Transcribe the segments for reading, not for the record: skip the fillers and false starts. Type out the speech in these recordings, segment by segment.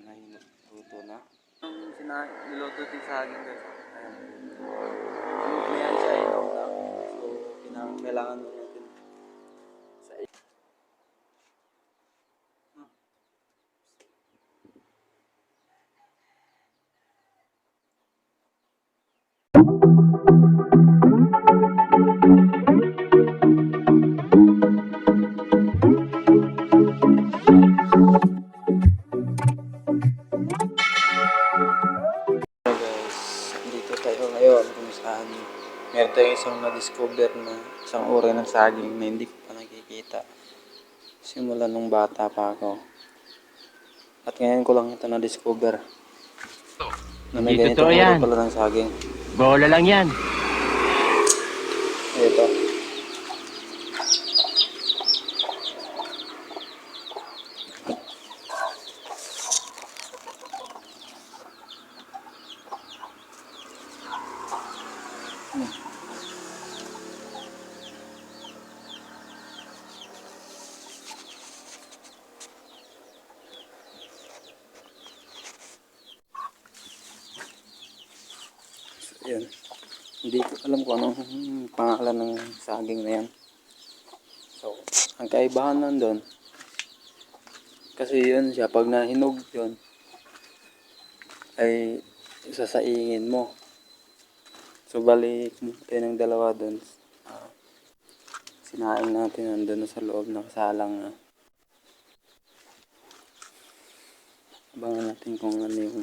Nahilot. Luto na. Niluto din sa akin guys. Ayan. Hinog na yan siya. Hinog na. So, kailangan na natin sa guys. Dito tayo ngayon kung saan meron tayong isang na-discover na isang uri ng saging na hindi ko pa nakikita. Simula nung bata pa ako. At ngayon ko lang ito na-discover. Na may Hindi ganitong totoo uri yan. pala ng saging. Bola lang yan. Ito. Yan. Hindi ko alam kung anong pangalan ng saging na yan. So, ang kaibahan nandun, kasi yun siya, pag nahinog yun, ay sasaingin mo. So, balik tayo ng dalawa dun. Sinaing natin nandun sa loob, nakasalang na. Abangan natin kung ano yung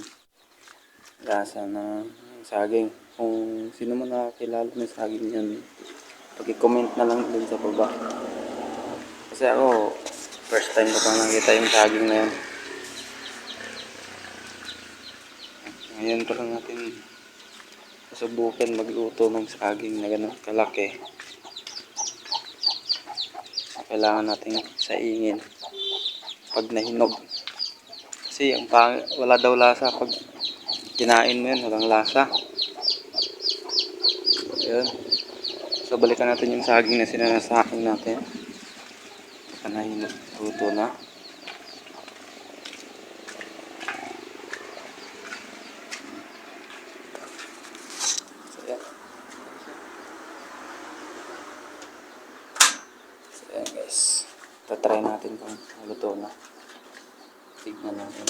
lasa na saging. Kung sino man nakakilala ng saging yan, pag-comment na lang dun sa baba. Kasi ako, first time ko pang nakita yung saging na yan. Ngayon pa lang natin subukan magluto ng saging na gano'n kalaki. Kailangan natin saingin pag nahinog. Kasi wala daw lasa pag kinain mo yun, walang lasa. Ayun. So balikan natin yung saging na sinanasakin natin. Nahinog, luto na. So yan. So yan guys. Tatry natin kung luto na. Tignan natin.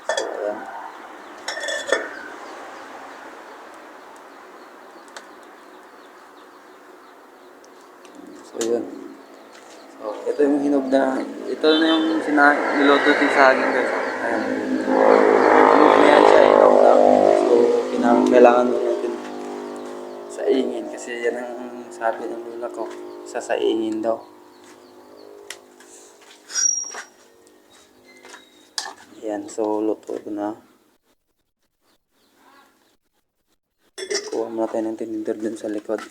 So ayan. So yun. So ito yung hinog na, ito na yung niluto din sa akin guys. Ayan. Hinog na yan siya, hinog na. So kailangan na natin saingin kasi yan ang sabi ng lula ko. Sasaingin daw. Ayan, so luto na. Kuha muna tayo ng tinidor dun sa likod.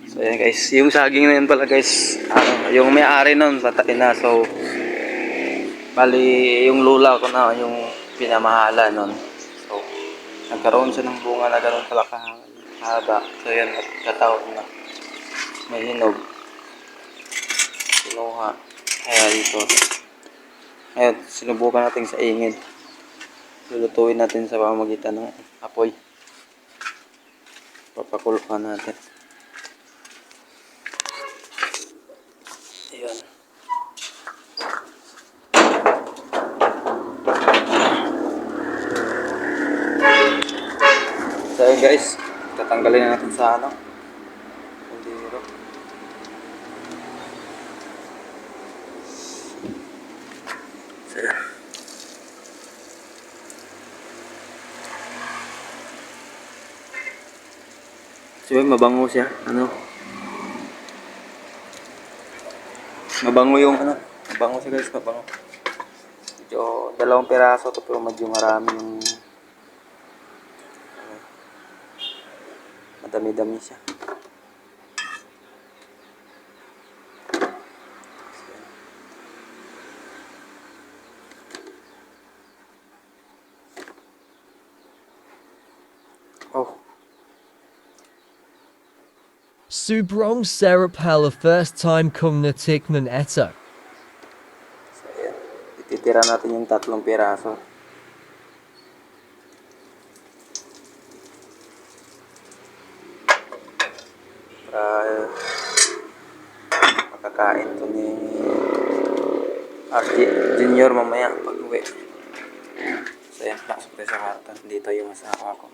So ayan guys, yung saging na yun pala guys, yung may-ari nun patay na. So bali yung lula ko na yung pinamahala nun. So nagkaroon siya ng bunga na ganun pala kahaba. So yan, nagkataon na may hinog. Kinuha. Kaya dito. Ngayon, sinubukan natin sa ingin. Lulutuin natin sa pamamagitan ng apoy. Papakuluan natin. Ayan. So yun guys, tatanggalin na natin sa kaldero. So yun. So yun, mabango siya. Mabango yung mabango siya guys, mabango. Medyo 2 piraso to pero medyo marami yung madami-dami siya. Oh. Sobrang sarap hala first time kong natikman ito. So, ayan. Ititira natin yung 3 piraso. Para makakain to ni RJ Junior mamaya pag uwi. So, ayan. Pasok tayo sa karton. Dito yung asawa ko.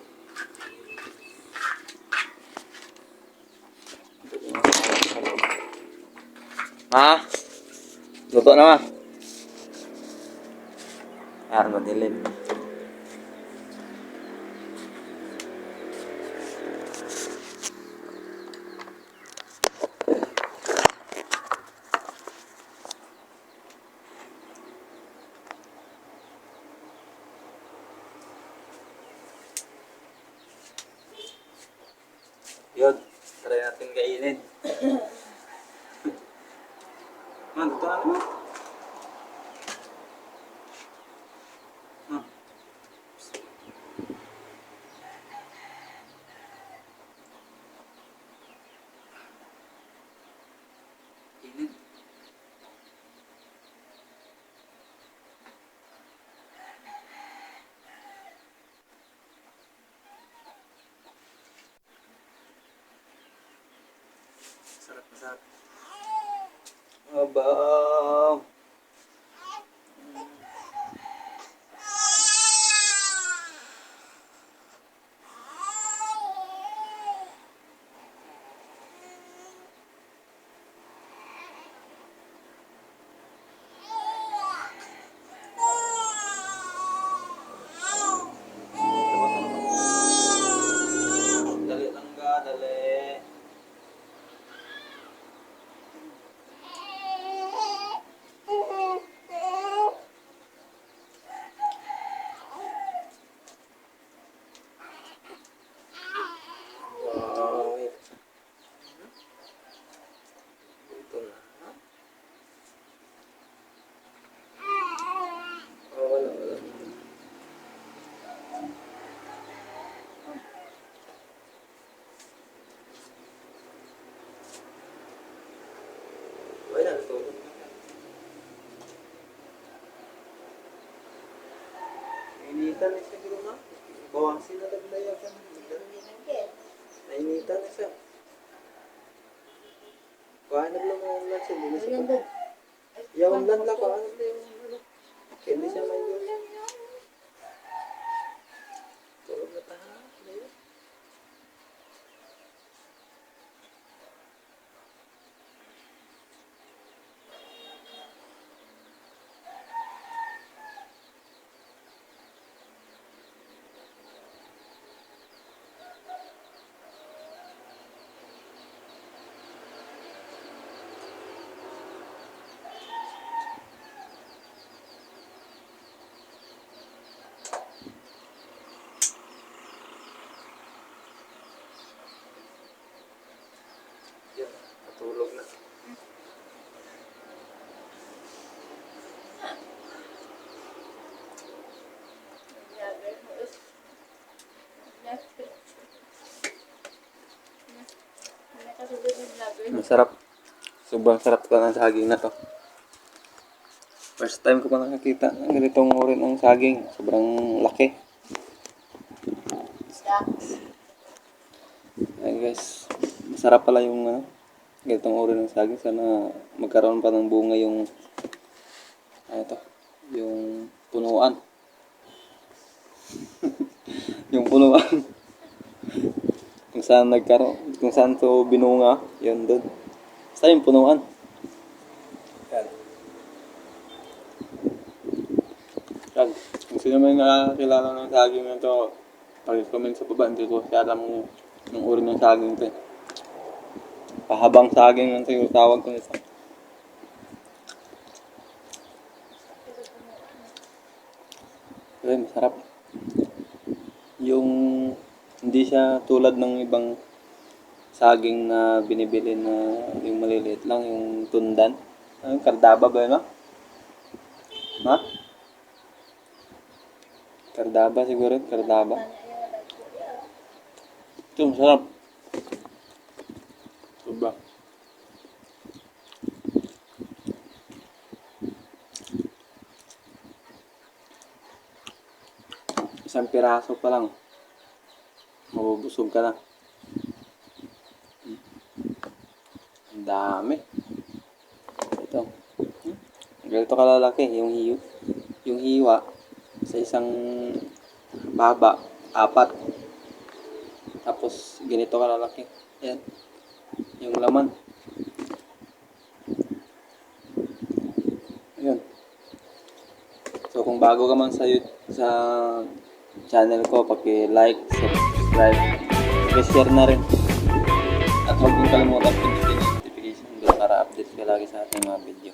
Ha? Luto na ma? Ayan, madilim. Yun, try natin kainin. Man, luto na naman. Hmm. Kainin. Sarap na sarap. Abang. Dali lang ga, dali. Wow, wait. Ito na. Oh, wala. Wala, natulog na. Nainitan na siya, gano'n na. Bawasin na taglaya ka. Nainitan na siya. Kuhaan na lang ang ulan siya. Hindi na siya. Yung ulan lang, kuhaan na yung ano. Hindi siya may yun. Tulog na tahan. Yan, natulog na. Masarap. Sobrang sarap ko ng saging na to. First time ko pa nakakita ng ganitong uri ng saging. Sobrang laki. Ayan guys. Masarap pala yung ganitong uri ng saging. Sana magkaroon pa ng bunga yung yung punuan. Yung punuan. Kung saan to binunga, yun doon. Basta yung punuan. Yan. Yan. Kung sino may nakakilala ng saging na to, pag-comment sa baba, hindi ko siya alam yung uri ng saging to. Pahabang saging lang yung tawag ko nito. Pero masarap. Yung hindi siya tulad ng ibang saging na binibili na yung maliliit lang, yung tundan. Ano, kardaba ba yun, no? Ha? Kardaba siguro, kardaba. Ito, masarap. Isang piraso pa lang. Mabubusog ka na. Ang dami. Ito. Ganito kalalaki yung hiwa sa isang baba, 4. Tapos ganito kalalaki. Ayan. Yung laman. Ayun. So kung bago ka man sa channel ko, paki-like, subscribe, paki-share na rin. At huwag mong kalimutan pindutin yung notification bell para update ka lagi sa ating mga video.